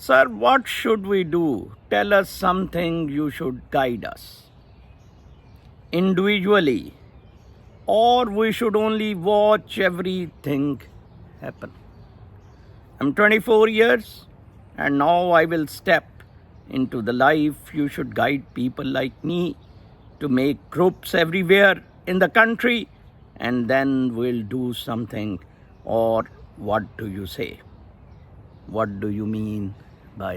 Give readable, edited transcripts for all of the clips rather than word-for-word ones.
Sir, what should we do? Tell us something, you should guide us. Individually, or we should only watch everything happen. I'm 24 years and now I will step into the life. You should guide people like me to make groups everywhere in the country, and then we'll do something. Or what do you say? What do you mean by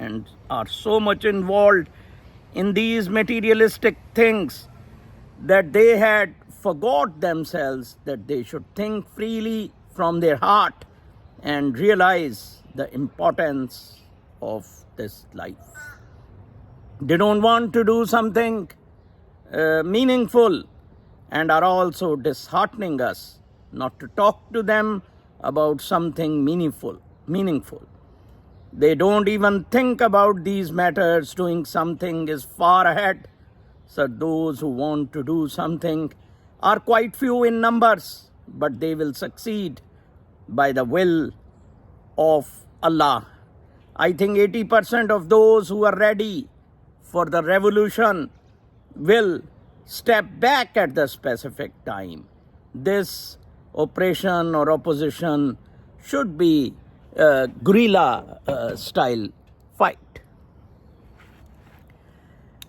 and are so much involved in these materialistic things that they had forgot themselves that they should think freely from their heart and realize the importance of this life. They don't want to do something meaningful and are also disheartening us not to talk to them about something meaningful. They don't even think about these matters. Doing something is far ahead. So those who want to do something are quite few in numbers, but they will succeed by the will of Allah. I think 80% of those who are ready for the revolution will step back at the specific time. This oppression or opposition should be guerrilla style fight.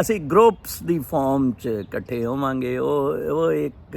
ਅਸੀਂ groups ਦੀ farm 'ਚ ਇਕੱਠੇ ਹੋਵਾਂਗੇ। ਉਹ ਇੱਕ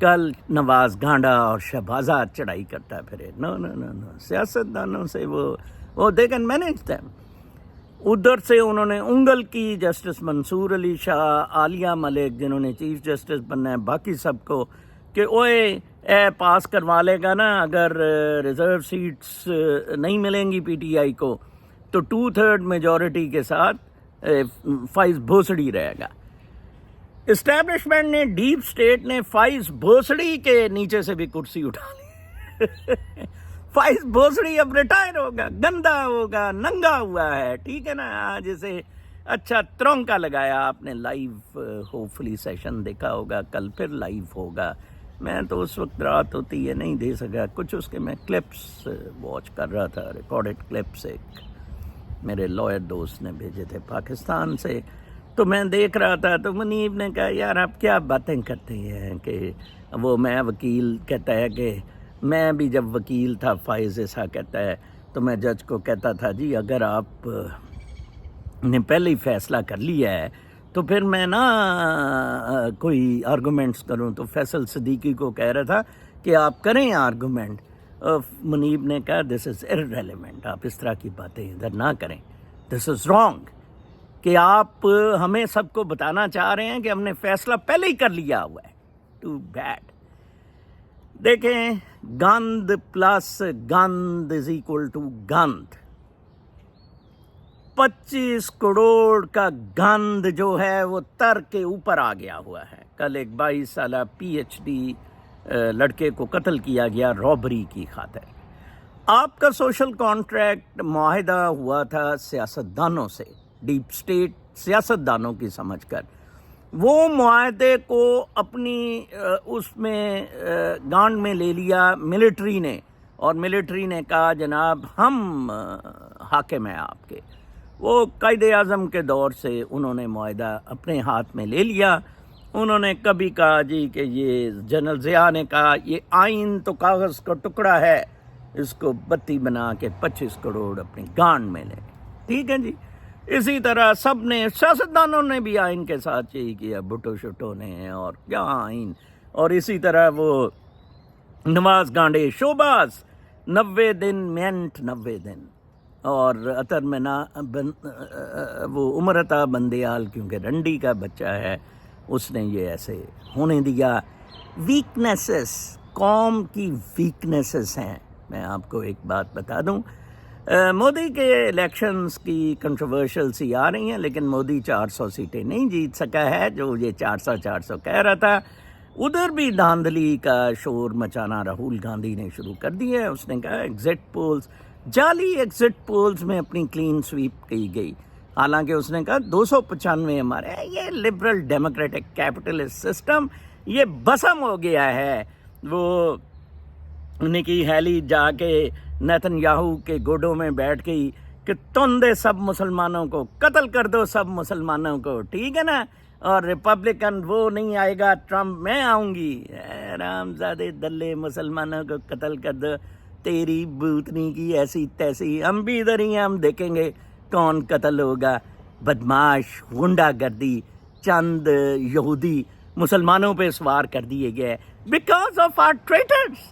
کل نواز گانڈا اور شہبازاد چڑھائی کرتا پھرے. نو نو نو نو سیاست دانوں سے وہ دے کین مینیج دیم. ادھر سے انہوں نے انگل کی جسٹس منصور علی شاہ، عالیہ ملک جنہوں نے چیف جسٹس بننا ہے، باقی سب کو کہ اے پاس کروا لے گا نا اگر ریزرو سیٹس نہیں ملیں گی پی ٹی آئی کو تو 2/3 میجورٹی کے ساتھ فائز بھوسڑی رہے گا. اسٹیبلشمنٹ نے، ڈیپ اسٹیٹ نے فائز بھوسڑی کے نیچے سے بھی کرسی اٹھا لی. فائز بھوسڑی اب ریٹائر ہوگا، گندا ہوگا، ننگا ہوا ہے. ٹھیک ہے نا. آج اسے اچھا ترونکا لگایا. آپ نے لائیو ہوپ فلی سیشن دیکھا ہوگا، کل پھر لائیو ہوگا. میں تو اس وقت رات ہوتی ہے نہیں دے سکا کچھ، اس کے میں کلپس واچ کر رہا تھا، ریکارڈڈ کلپس ایک میرے لائر دوست نے بھیجے تھے پاکستان سے. تو میں دیکھ رہا تھا تو منیب نے کہا یار آپ کیا باتیں کرتے ہیں کہ وہ میں وکیل کہتا ہے کہ میں بھی جب وکیل تھا، فائز ایسا کہتا ہے تو میں جج کو کہتا تھا جی اگر آپ نے پہلے ہی فیصلہ کر لیا ہے تو پھر میں نا کوئی آرگومنٹس کروں. تو فیصل صدیقی کو کہہ رہا تھا کہ آپ کریں آرگومنٹ. منیب نے کہا دس از ارریلیونٹ، آپ اس طرح کی باتیں ادھر نہ کریں، دس از رانگ. کہ آپ ہمیں سب کو بتانا چاہ رہے ہیں کہ ہم نے فیصلہ پہلے ہی کر لیا ہوا ہے. Too bad. دیکھیں، گند پلس گند از اکول ٹو گند. 25 کروڑ کا گند جو ہے وہ تر کے اوپر آ گیا ہوا ہے. کل ایک 22 سالہ پی ایچ ڈی لڑکے کو قتل کیا گیا رابری کی خاطر. آپ کا سوشل کانٹریکٹ معاہدہ ہوا تھا سیاستدانوں سے، ڈیپ سٹیٹ سیاستدانوں کی سمجھ کر. وہ معاہدے کو اپنی اس میں گانڈ میں لے لیا ملٹری نے، اور ملٹری نے کہا جناب ہم حاکم ہیں آپ کے. وہ قائد اعظم کے دور سے انہوں نے معاہدہ اپنے ہاتھ میں لے لیا. انہوں نے کبھی کہا جی کہ یہ جنرل ضیاء نے کہا یہ آئین تو کاغذ کا ٹکڑا ہے، اس کو بتی بنا کے 25 کروڑ اپنی گانڈ میں لیں. ٹھیک ہے جی. اسی طرح سب نے، سیاستدانوں نے بھی آئین کے ساتھ یہی کیا، بھٹو شٹو نے، اور کیا آئین. اور اسی طرح وہ نواز گانڈے شوباز 90 دن مینٹ 90 دن. اور عطر میں نہ وہ عمر عطا بندیال کیونکہ رنڈی کا بچہ ہے، اس نے یہ ایسے ہونے دیا. ویکنیسز، قوم کی ویکنیسز ہیں. میں آپ کو ایک بات بتا دوں، مودی کے الیکشنز کی کنٹروورشل سی آ رہی ہیں، لیکن مودی 400 سیٹیں نہیں جیت سکا ہے جو یہ 400 کہہ رہا تھا. ادھر بھی دھاندلی کا شور مچانا راہل گاندھی نے شروع کر دیا ہے. اس نے کہا ایگزٹ پولز، جعلی ایگزٹ پولز میں اپنی کلین سویپ کی گئی. حالانکہ اس نے کہا 295 ہمارے. یہ لبرل ڈیموکریٹک کیپٹلسٹ سسٹم یہ بسم ہو گیا ہے. وہ نکی ہیلی جا کے نیتن یاہو کے گوڈوں میں بیٹھ گئی کہ تم دے سب مسلمانوں کو قتل کر دو، سب مسلمانوں کو. ٹھیک ہے نا. اور ریپبلکن وہ نہیں آئے گا، ٹرمپ میں آؤں گی. رام زادے دلے مسلمانوں کو قتل کر دو، تیری بوتنی کی ایسی تیسی. ہم بھی ادھر ہی ہیں، ہم دیکھیں گے کون قتل ہوگا. بدماش، غنڈہ گردی، چند یہودی مسلمانوں پہ سوار کر دیے گئے بیکاز آف آر ٹریٹرز.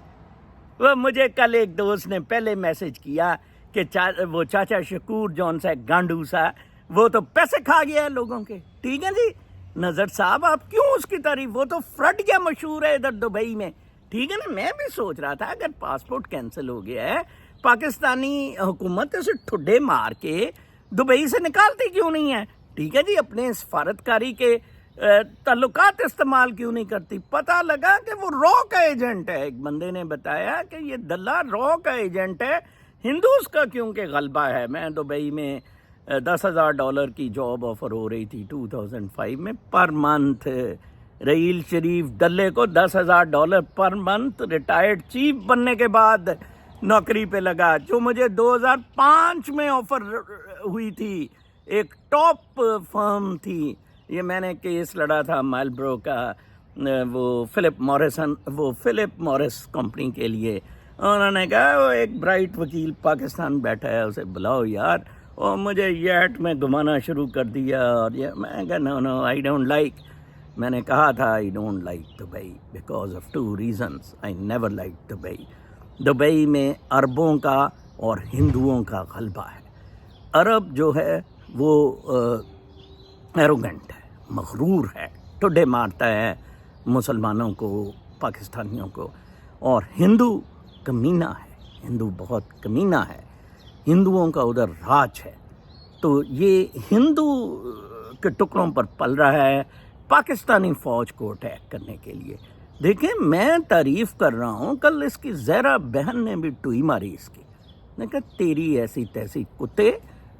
وہ مجھے کل ایک دوست نے پہلے میسج کیا کہ وہ چاچا شکور جون سا گانڈو سا وہ تو پیسے کھا گیا ہے لوگوں کے. ٹھیک ہے جی. نظر صاحب آپ کیوں اس کی تعریف، وہ تو فرٹ گیا، مشہور ہے ادھر دبئی میں. ٹھیک ہے نا. میں بھی سوچ رہا تھا اگر پاسپورٹ کینسل ہو گیا ہے، پاکستانی حکومت اسے ٹھڈے مار کے دبئی سے نکالتی کیوں نہیں ہے؟ ٹھیک ہے جی. اپنے سفارتکاری کے تعلقات استعمال کیوں نہیں کرتی؟ پتہ لگا کہ وہ رو کا ایجنٹ ہے. ایک بندے نے بتایا کہ یہ دلہ رو کا ایجنٹ ہے. ہندوز کا کیونکہ غلبہ ہے. میں دبئی میں $10,000 کی جاب آفر ہو رہی تھی 2005 میں پر منتھ. رحیل شریف دلے کو $10,000 پر منتھ ریٹائرڈ چیف بننے کے بعد نوکری پہ لگا، جو مجھے 2005 میں آفر ہوئی تھی. ایک ٹاپ فرم تھی. یہ میں نے کیس لڑا تھا مائلبرو کا، وہ فلپ مورس کمپنی کے لیے. انہوں نے کہا وہ ایک برائٹ وکیل پاکستان بیٹھا ہے، اسے بلاؤ یار. اور مجھے یٹ میں گھمانا شروع کر دیا. اور میں کہا نو آئی ڈونٹ لائک. میں نے کہا تھا I don't like Dubai because of 2 reasons. I never like Dubai. Dubai میں عربوں کا اور ہندوؤں کا غلبہ ہے. عرب جو ہے وہ ایروگنٹ ہے، مغرور ہے، ٹڈے مارتا ہے مسلمانوں کو، پاکستانیوں کو. اور ہندو کمینہ ہے، ہندو بہت کمینہ ہے، ہندوؤں کا ادھر راج ہے. تو یہ ہندو کے ٹکڑوں پر پل رہا ہے پاکستانی فوج کو اٹیک کرنے کے لیے. دیکھیں میں تعریف کر رہا ہوں، کل اس کی زہرا بہن نے بھی ٹوئی ماری اس کی. میں کہا تیری ایسی تیسی کتے،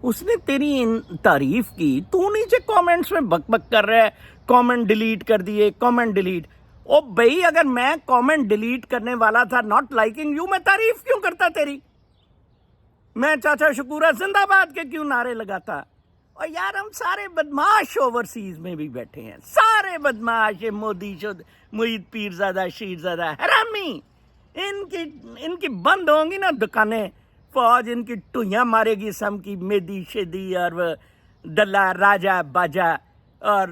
اس نے تیری تعریف کی، تو نیچے کامنٹس میں بک بک کر رہا ہے، کامنٹ ڈیلیٹ کر دیے، کامنٹ ڈیلیٹ. او بھئی اگر میں کامنٹ ڈیلیٹ کرنے والا تھا ناٹ لائکنگ یو، میں تعریف کیوں کرتا تیری؟ میں چاچا شکورہ زندہ باد کے کیوں نعرے لگاتا؟ اور یار ہم سارے بدماش اوورسیز میں بھی بیٹھے ہیں، سارے بدماش، مودی شد، معید پیرزادہ، شیرزادہ، حرامی. ان کی بند ہوں گی نا دکانیں، فوج ان کی ٹوئیاں مارے گی سم کی، میدی شیدی اور وہ دلہ راجہ باجا، اور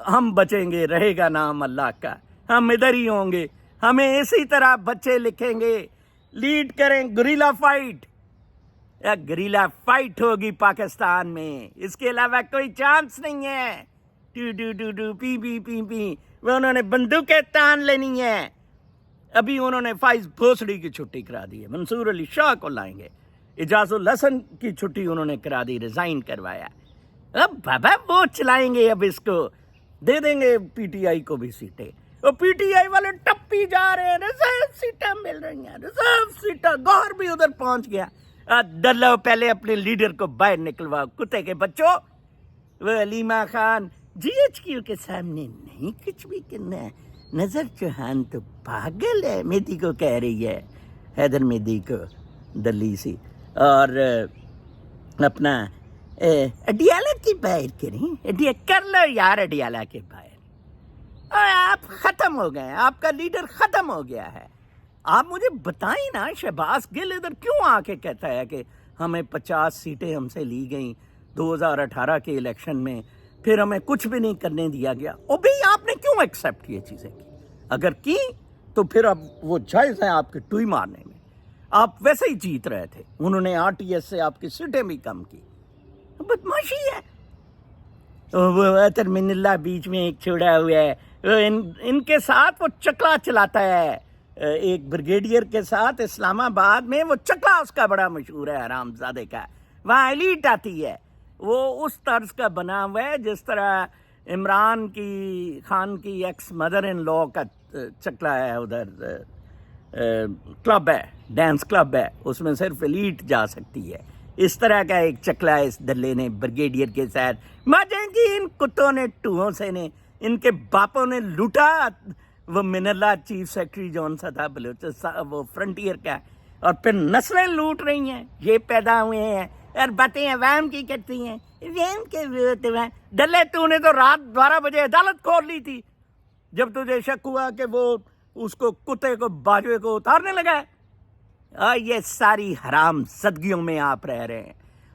ہم بچیں گے، رہے گا نام اللہ کا. ہم ادھر ہی ہوں گے، ہمیں اسی طرح بچے لکھیں گے، لیڈ کریں گریلا فائٹ. گریلا فائٹ ہوگی پاکستان میں، اس کے علاوہ کوئی چانس نہیں ہے. ٹو ٹو ٹو ٹو پی پی پی پی، وہ انہوں نے بندوقیں تان لینی ہے. ابھی انہوں نے فائز بھوسڑی کی چھٹی کرا دی ہے، منصور علی شاہ کو لائیں گے، اعجاز الحسن کی چھٹی انہوں نے کرا دی، ریزائن کروایا. اب بابا وہ چلائیں گے، اب اس کو دے دیں گے پی ٹی آئی کو بھی سیٹیں. وہ پی ٹی آئی والے ٹپی جا رہے ہیں، ریزرو سیٹیں مل رہی ہیں، ریزرو سیٹیں. گور بھی ادھر پہنچ گیا. دلو پہلے اپنے لیڈر کو باہر نکلواؤ کتے کے بچوں. وہ Alima Khan G H Q کے سامنے نہیں کچھ بھی کرنا ہے. نظر چوہان تو پاگل ہے، میدی کو کہہ رہی ہے، حیدر میدی کو دلی سی. اور اپنا اڈیالہ کی باہر کریں، کر لو یار اڈیالہ کے باہر. آپ ختم ہو گئے، آپ کا لیڈر ختم ہو گیا ہے. آپ مجھے بتائیں نا، شہباز گل ادھر کیوں آ کے کہتا ہے کہ ہمیں 50 سیٹیں ہم سے لی گئیں 2018 کے الیکشن میں، پھر ہمیں کچھ بھی نہیں کرنے دیا گیا. او بھئی آپ نے کیوں ایکسیپٹ یہ چیزیں کی؟ اگر کی تو پھر اب وہ جائز ہیں آپ کے ٹوئی مارنے میں. آپ ویسے ہی جیت رہے تھے، انہوں نے آر ٹی ایس سے آپ کی سیٹیں بھی کم کی. بدماشی ہے. وہ اطہر من اللہ بیچ میں ایک چھوڑا ہوا ہے، ان کے ساتھ وہ چکلا چلاتا ہے، ایک بریگیڈیئر کے ساتھ اسلام آباد میں. وہ چکلا اس کا بڑا مشہور ہے حرام زادے کا. وہاں ایلیٹ آتی ہے، وہ اس طرز کا بنا ہوا ہے جس طرح عمران کی خان کی ایکس مدر ان لا کا چکلا ہے. ادھر کلب ہے، ڈانس کلب ہے، اس میں صرف ایلیٹ جا سکتی ہے. اس طرح کا ایک چکلا اس دلے نے بریگیڈیئر کے ساتھ. ماجیں کی ان کتوں نے، ٹوہوں سے نے، ان کے باپوں نے لوٹا. وہ من اللہ چیف سیکرٹری جون سا تھا بلوچستان، وہ فرنٹیئر کا، اور پھر نسلیں لوٹ رہی ہیں. یہ پیدا ہوئے ہیں اور باتیں عوام کی کرتی ہیں. عوام کے ڈلے تو نے تو رات 12 بجے عدالت کھول لی تھی جب تجھے شک ہوا کہ وہ اس کو کتے کو باجوے کو اتارنے لگا ہے. یہ ساری حرام زدگیوں میں آپ رہ رہے ہیں.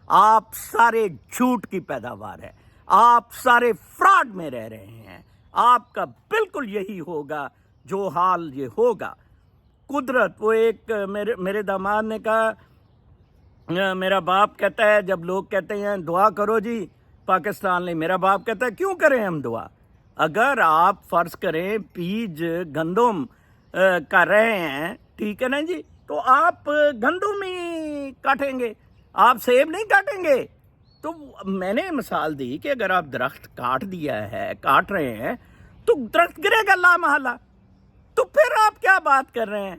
آپ سارے جھوٹ کی پیداوار ہے، آپ سارے فراڈ میں رہ رہے ہیں. آپ کا بالکل یہی ہوگا جو حال یہ ہوگا. قدرت، وہ ایک میرے داماد نے کہا، میرا باپ کہتا ہے جب لوگ کہتے ہیں دعا کرو جی پاکستان نے، میرا باپ کہتا ہے کیوں کریں ہم دعا؟ اگر آپ فرض کریں بیج گندم کر رہے ہیں، ٹھیک ہے نا جی، تو آپ گندم ہی کاٹیں گے، آپ سیب نہیں کاٹیں گے. تو میں نے مثال دی کہ اگر آپ درخت کاٹ رہے ہیں تو درخت گرے گا لا محالہ. تو پھر آپ کیا بات کر رہے ہیں؟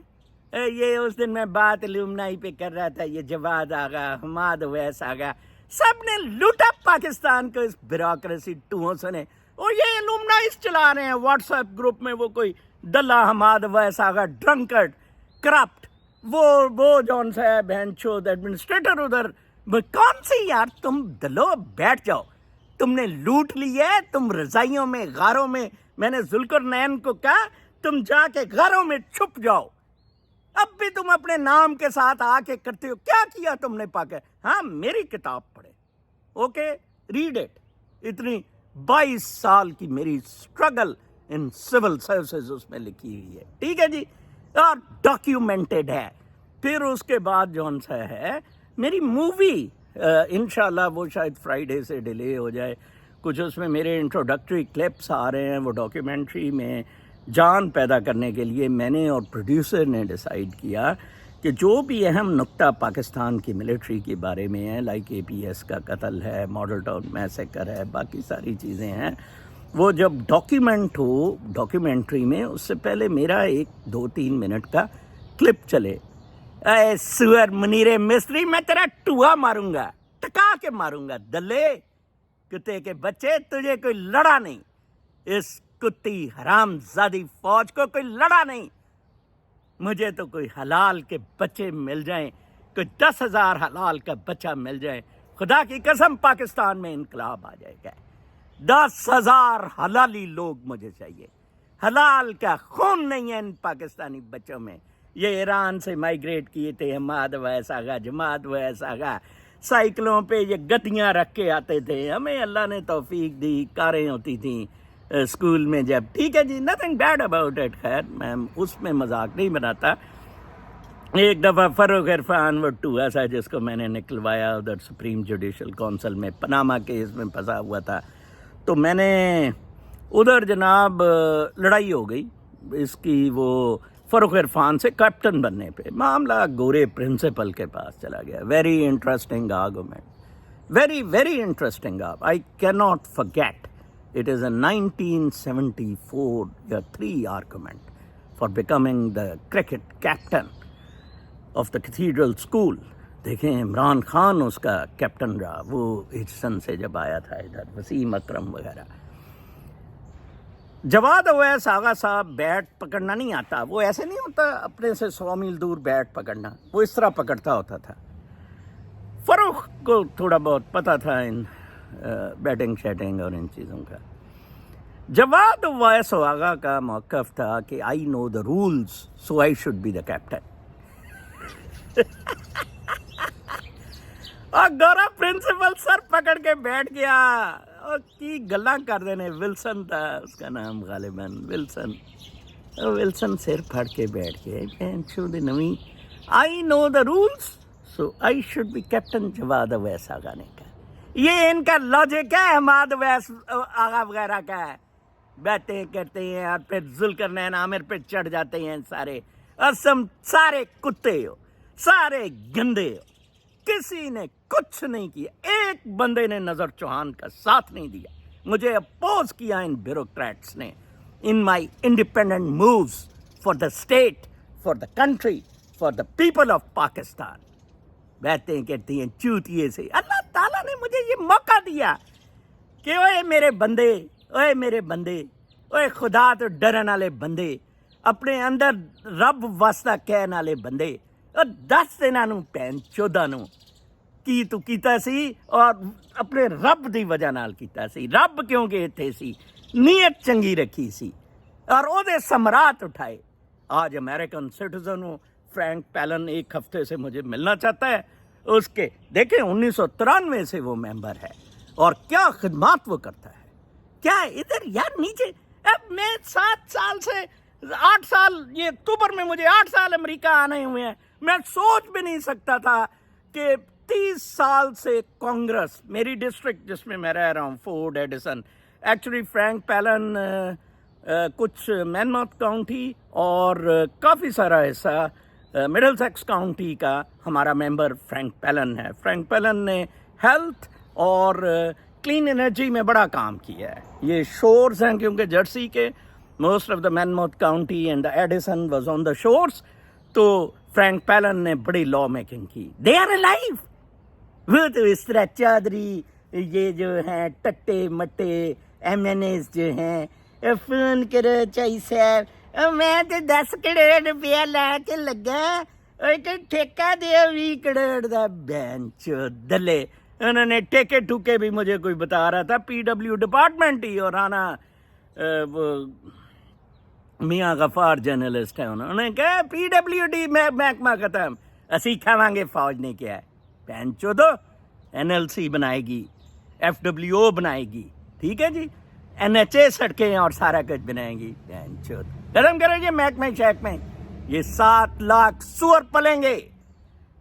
یہ اس دن میں بات الومنائی پہ کر رہا تھا، یہ جواد آغا، حماد اویس آغا، سب نے لوٹا پاکستان کو اس بیوروکریسی ٹوہوں سے نے. اور یہ الومنائیز چلا رہے ہیں واٹس ایپ گروپ میں، وہ کوئی دلہ حماد اویس آغا ڈرنکرڈ کرپٹ، وہ جون سا ہے بہن چود ایڈمنسٹریٹر ادھر. کون سی یار، تم دلو بیٹھ جاؤ، تم نے لوٹ لی ہے. تم رضائیوں میں، غاروں میں، میں نے ذوالقرنین کو کہا تم جا کے غاروں میں چھپ جاؤ. اب بھی تم اپنے نام کے ساتھ آ کے کرتے ہو. کیا کیا تم نے پاکستان؟ ہاں میری کتاب پڑھے، اوکے ریڈ اٹ. اتنی 22 سال کی میری اسٹرگل ان سول سروسز اس میں لکھی ہوئی ہے, ٹھیک ہے جی, اور ڈاکیومنٹڈ ہے. پھر اس کے بعد جون سا ہے میری مووی, انشاءاللہ وہ شاید فرائیڈے سے ڈیلے ہو جائے, کچھ اس میں میرے انٹروڈکٹری کلپس آ رہے ہیں. وہ ڈاکیومنٹری میں جان پیدا کرنے کے لیے میں نے اور پروڈیوسر نے ڈیسائیڈ کیا کہ جو بھی اہم نقطہ پاکستان کی ملٹری کے بارے میں ہے, لائک اے پی ایس کا قتل ہے, ماڈل ٹاؤن میسیکر ہے, باقی ساری چیزیں ہیں, وہ جب ڈاکیومنٹ ہو ڈاکیومنٹری میں, اس سے پہلے میرا 1-2-3 منٹ کا کلپ چلے. اے سور منیر مصری, میں تیرا ٹوہا ماروں گا, ٹکا کے ماروں گا, دلے کتے کے بچے, تجھے کوئی لڑا نہیں, اس کتی حرام زادی فوج کو کوئی لڑا نہیں. مجھے تو کوئی حلال کے بچے مل جائیں, کوئی 10,000 حلال کا بچہ مل جائے, خدا کی قسم پاکستان میں انقلاب آ جائے گا. 10,000 حلالی لوگ مجھے چاہیے. حلال کا خون نہیں ہے ان پاکستانی بچوں میں. یہ ایران سے مائیگریٹ کیے تھے, حماد ویس آگا, جماعت ویس آگا, سائیکلوں پہ یہ گدیاں رکھ کے آتے تھے. ہمیں اللہ نے توفیق دی, کاریں ہوتی تھیں اسکول میں جب, ٹھیک ہے جی, نتھنگ بیڈ اباؤٹ اٹ. خیر میں اس میں مذاق نہیں بناتا. ایک دفعہ فروغ عرفان وہ ٹوہا سا جس کو میں نے نکلوایا ادھر سپریم جوڈیشل کونسل میں, پناما کیس میں پھنسا ہوا تھا, تو میں نے ادھر جناب لڑائی ہو گئی اس کی, وہ فروغ عرفان سے کیپٹن بننے پہ. معاملہ گورے پرنسپل کے پاس چلا گیا. Very interesting argument, very very interesting. I can not forget. It is a 1974-3 argument for becoming the cricket captain of the Cathedral School. دیکھیں عمران خان اس کا کیپٹن رہا, وہ ہجسن سے جب آیا تھا ادھر, وسیم اکرم وغیرہ. جواد اویس آغا صاحب بیٹ پکڑنا نہیں آتا, وہ ایسے نہیں ہوتا اپنے سے 100 میل دور بیٹ پکڑنا, وہ اس طرح پکڑتا ہوتا تھا. فروخ کو تھوڑا بہت پتہ تھا ان بیٹنگ شیٹنگ اور ان چیزوں کا. جواد اویس آغا کا موقف تھا کہ I know the rules so I should be the captain. اور گورا پرنسپل سر پکڑ کے بیٹھ گیا اور کی گلاں کر دینے. ولسن تھا اس کا نام غالباً, ولسن سر پھڑ کے بیٹھ گئے. I know the rules so I should be captain. Jawad Awais Agha نے کہا. یہ ان کا لاجک ہے حماد ویس آغا وغیرہ کا ہے. باتیں کرتے ہیں اور پھر ذوالقرنین عامر پہ چڑھ جاتے ہیں سارے, اور تم سارے کتے ہو, سارے گندے ہو. کسی نے کچھ نہیں کیا, ایک بندے نے نظر چوہان کا ساتھ نہیں دیا. مجھے اپوز کیا ان بیوروکریٹس نے in my independent moves for the state, for the country, for the people of Pakistan. باتیں کرتی ہیں چوتیے سے. اللہ تعالیٰ نے مجھے یہ موقع دیا کہ اوے میرے بندے, اوے میرے بندے, اوے خدا تو ڈرن والے بندے, اپنے اندر رب واسطہ کہن والے بندے, اور 10 دنوں پین 14 نو کی تو کیتا سی, اور اپنے رب دی وجہ نال کیتا سی. رب کیونکہ اتنے سی, نیت چنگی رکھی سی, اور او دے ثمرات اٹھائے. آج امریکن سٹیزن ہوں. فرینک پیلن ایک ہفتے سے مجھے ملنا چاہتا ہے. اس کے دیکھیں 1993 سے وہ ممبر ہے, اور کیا خدمات وہ کرتا ہے. کیا ادھر یار نیچے, اب میں 7 سال سے 8 سال, یہ اکتوبر میں مجھے 8 سال امریکہ آنے ہوئے ہیں. میں سوچ بھی نہیں سکتا تھا کہ 30 سال سے کانگریس, میری ڈسٹرکٹ جس میں میں رہ رہا ہوں فورڈ ایڈیسن, ایکچولی فرینک پیلن کچھ مینموتھ کاؤنٹی اور کافی سارا حصہ مڈل سیکس کاؤنٹی کا ہمارا ممبر فرینک پیلن ہے. فرینک پیلن نے ہیلتھ اور کلین انرجی میں بڑا کام کیا ہے. یہ شورز ہیں کیونکہ جرسی کے most of the Monmouth county and Edison was on the shores, تو فرینک پیلن نے بڑی لا میکنگ کی. They are alive. وہ تو اس طرح چودھری یہ جو ہیں ٹٹے مٹے ایم این ایز جو ہیں, فون کرو چائی صاحب, میں تو 10 کروڑ روپیہ لا کے لگا, ٹھیکہ دیا 20 کروڑ دا. بینچ دلے, انہوں نے ٹھیکے ٹھوکے بھی مجھے کوئی بتا رہا تھا, پی ڈبلیو ڈپارٹمنٹ ہی, اور آنا وہ میاں غفار جرنلسٹ ہیں, انہوں نے کہا پی ڈبلیو ڈی محکمہ ختم, اسی کھاواں گے. فوج نے کیا ہے, بینچو دو این ایل سی بنائے گی, ایف ڈبلیو او بنائے گی, ٹھیک ہے جی. NHA سڑکیں اور سارا کچھ بنائیں گی. گرم کریں گے محکمے شیک میں. یہ 7 لاکھ سور پلیں گے,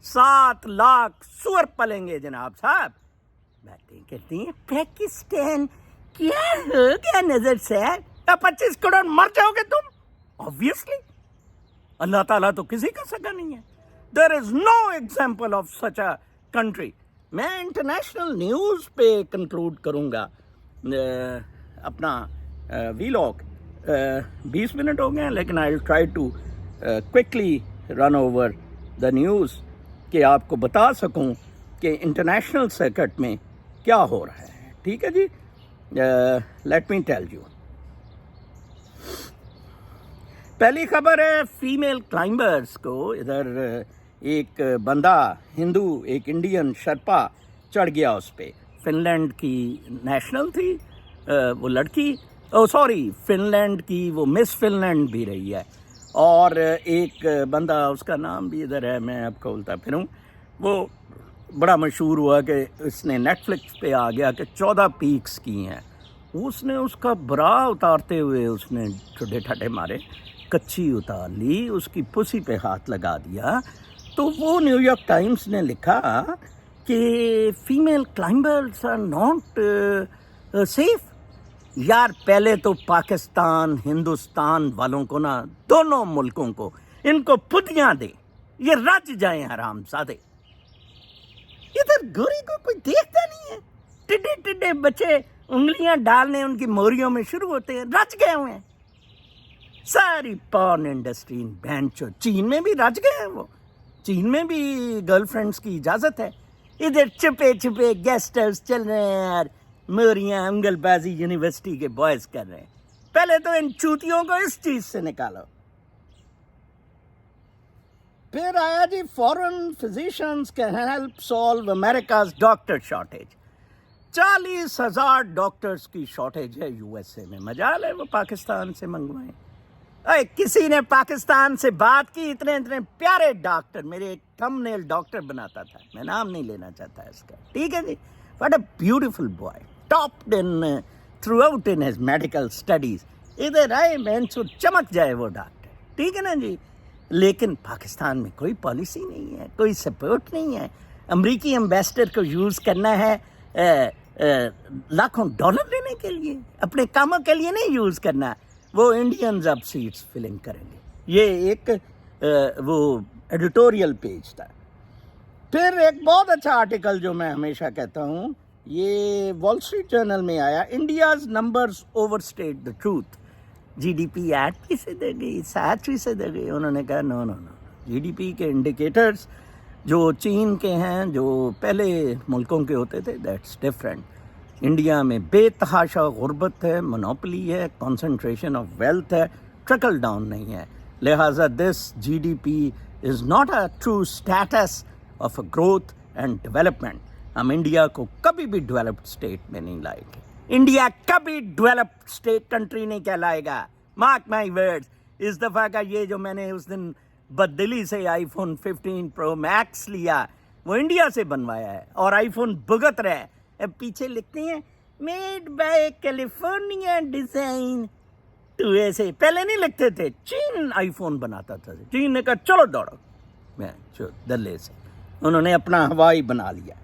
7 لاکھ سور پلیں گے جناب صاحب. باتیں کرتی ہیں پاکستان کیا ہو گیا نظر سے, 25 کروڑ مر جاؤ گے تم. آبویسلی اللہ تعالیٰ تو کسی کا سگا نہیں ہے. There is no example of such a country. میں انٹرنیشنل نیوز پہ کنکلوڈ کروں گا اپنا ویلاگ. 20 منٹ ہو گئے ہیں, لیکن I will try to quickly run over the news کہ آپ کو بتا سکوں کہ انٹرنیشنل سرکٹ میں کیا ہو رہا ہے. ٹھیک ہے جی. Let me tell you. پہلی خبر ہے فیمیل کلائمبرز کو. ادھر ایک بندہ ہندو, ایک انڈین شرپا چڑھ گیا اس پہ. فن لینڈ کی نیشنل تھی وہ لڑکی, سوری فن لینڈ کی وہ مس فن لینڈ بھی رہی ہے. اور ایک بندہ, اس کا نام بھی ادھر ہے, میں آپ کو بولتا پھروں, وہ بڑا مشہور ہوا کہ اس نے نیٹ فلکس پہ آ گیا کہ 14 پیکس کی ہیں. اس نے اس کا برا اتارتے ہوئے اس نے ٹھڈے ٹھڈے مارے, کچھی اتار لی, اس کی پسی پہ ہاتھ لگا دیا. تو وہ نیو یارک ٹائمز نے لکھا کہ female climbers are not safe. یار پہلے تو پاکستان ہندوستان والوں کو نا, دونوں ملکوں کو, ان کو پتیاں دے, یہ رج جائیں حرام زادے. ادھر گوری کو کوئی دیکھتا نہیں ہے. ٹڈے ٹڈے بچے انگلیاں ڈالنے ان کی موریوں میں شروع ہوتے ہیں, رج گئے ہوئے ہیں. ساری پارن انڈسٹری بہنچو. چین میں بھی رج گئے ہیں وہ. چین میں بھی گرل فرینڈس کی اجازت ہے. ادھر چھپے چھپے گیسٹ ہاؤس چل رہے ہیں یار, موریاں انگل بازی یونیورسٹی کے بوائز کر رہے ہیں. پہلے تو ان چوتیوں کو اس چیز سے نکالو. پھر آیا جی foreign physicians can help solve America's doctor shortage. 40,000 doctors کی شارٹیج ہے USA میں. مجال ہے وہ پاکستان سے منگوائیں. کسی نے پاکستان سے بات کی, اتنے پیارے ڈاکٹر, میرے ایک تھم نیل ڈاکٹر بناتا تھا, میں نام نہیں لینا چاہتا اس کا. ٹھیک ہے جی. What a beautiful boy, topped in throughout in his medical studies. ادھر آئے مینسو چمک جائے وہ ڈاکٹر. ٹھیک ہے نا جی. لیکن پاکستان میں کوئی پالیسی نہیں ہے, کوئی سپورٹ نہیں ہے. امریکی ایمبیسڈر کو یوز کرنا ہے لاکھوں ڈالر لینے کے لیے, اپنے کاموں کے لیے نہیں یوز کرنا. وہ انڈینز اب سیٹس فلنگ کریں گے. یہ ایک وہ ایڈیٹوریل پیج تھا. پھر ایک بہت اچھا آرٹیکل جو میں ہمیشہ کہتا ہوں, یہ وال اسٹریٹ جرنل میں آیا, India's numbers over state the truth. GDP 8% دے گئی, 7% دے گئی. انہوں نے کہا نو, GDP کے انڈیکیٹرز جو چین کے ہیں, جو پہلے ملکوں کے ہوتے تھے, دیٹس ڈفرینٹ. انڈیا میں بے تحاشا غربت ہے, منوپلی ہے, کنسنٹریشن آف ویلتھ ہے, ٹرکل ڈاؤن نہیں ہے. لہٰذا this GDP is not a true status of a growth and development. ہم انڈیا کو کبھی بھی ڈیولپڈ اسٹیٹ میں نہیں لائیں گے. انڈیا کبھی ڈیولپڈ اسٹیٹ کنٹری نہیں کہلائے گا. Mark my words. اس دفعہ کا یہ جو میں نے اس دن بددلی سے iPhone 15 Pro Max لیا, وہ انڈیا سے بنوایا ہے, اور iPhone بھگت رہا ہے. پیچھے لکھتے ہیں میڈ بائی کیلیفورنیا ڈیزائن. تو ایسے پہلے نہیں لکھتے تھے. چین iPhone بناتا تھا. چین نے کہا چلو دوڑو, میں دلے سے انہوں نے اپنا ہوائی بنا لیا.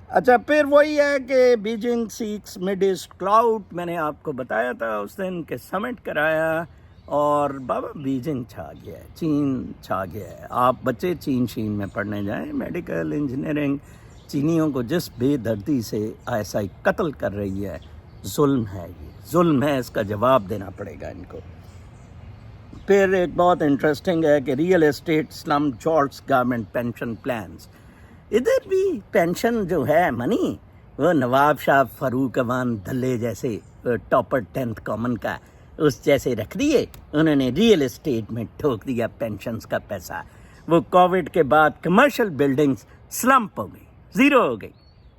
اچھا پھر وہی ہے کہ Beijing seeks mid east clout. میں نے آپ کو بتایا تھا اس دن کہ سمٹ کرایا, اور بابا بیجنگ چھا گیا ہے, چین چھا گیا ہے. آپ بچے چین شین میں پڑھنے جائیں, میڈیکل انجینئرنگ. چینیوں کو جس بے دردی سے ISI قتل کر رہی ہے, ظلم ہے, یہ ظلم ہے, اس کا جواب دینا پڑے گا ان کو. پھر ایک بہت انٹرسٹنگ ہے کہ ریئل اسٹیٹ سلم جارٹس گورنمنٹ پینشن پلانز. ادھر بھی پینشن جو ہے منی, وہ نواب شاہ فاروق اوان دھلے جیسے ٹاپر 10th کامن کا اس جیسے رکھ دیے. انہوں نے ریئل اسٹیٹ میں ٹھوک دیا پینشنز کا پیسہ. وہ کووڈ کے بعد کمرشل بلڈنگز سلمپ ہو گئی, زیرو ہو گئی.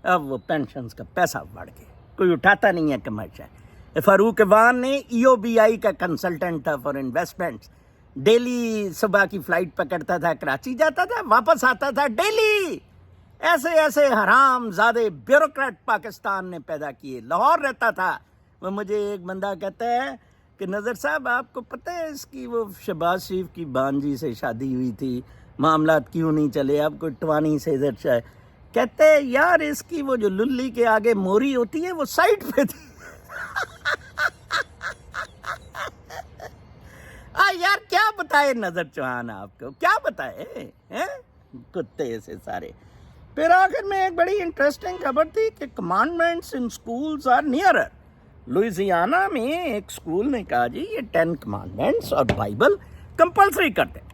اب وہ پینشنز کا پیسہ بڑھ گیا, کوئی اٹھاتا نہیں ہے کمرشل. فاروق اوان نے EOBI کا کنسلٹنٹ تھا فار انویسٹمنٹس. ڈیلی صبح کی فلائٹ پکڑتا تھا, کراچی جاتا تھا, واپس آتا تھا ڈیلی. ایسے ایسے حرام زادے بیوروکریٹ پاکستان نے پیدا کیے. لاہور رہتا تھا وہ، مجھے ایک بندہ کہتا ہے کہ نظر صاحب آپ کو پتہ ہے اس کی وہ شہباز شریف کی بانجی سے شادی ہوئی تھی، معاملات کیوں نہیں چلے، آپ کو ٹوانی سے ادھر سے. کہتے ہیں یار اس کی وہ جو للی کے آگے موری ہوتی ہے وہ سائڈ پہ تھی. یار کیا بتائے نظر چوہان آپ کو، کیا بتائے کتے سے سارے. پھر آخر میں ایک بڑی انٹرسٹنگ خبر تھی کہ commandments in schools are nearer. Louisiana میں ایک اسکول نے کہا جی یہ 10 کمانڈمنٹس اور بائبل کمپلسری کرتے ہیں،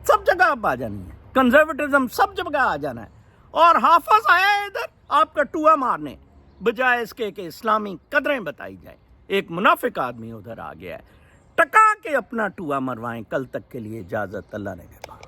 سب جگہ آپ آ جانی ہے، کنزرویٹزم سب جگہ آ جانا ہے. اور حافظ آیا ہے ادھر آپ کا ٹوا مارنے بجائے اس کے کہ اسلامی قدریں بتائی جائیں. ایک منافق آدمی ادھر آ گیا ہے. ٹکا کے اپنا ٹوا مروائیں. کل تک کے لیے اجازت، اللہ نے.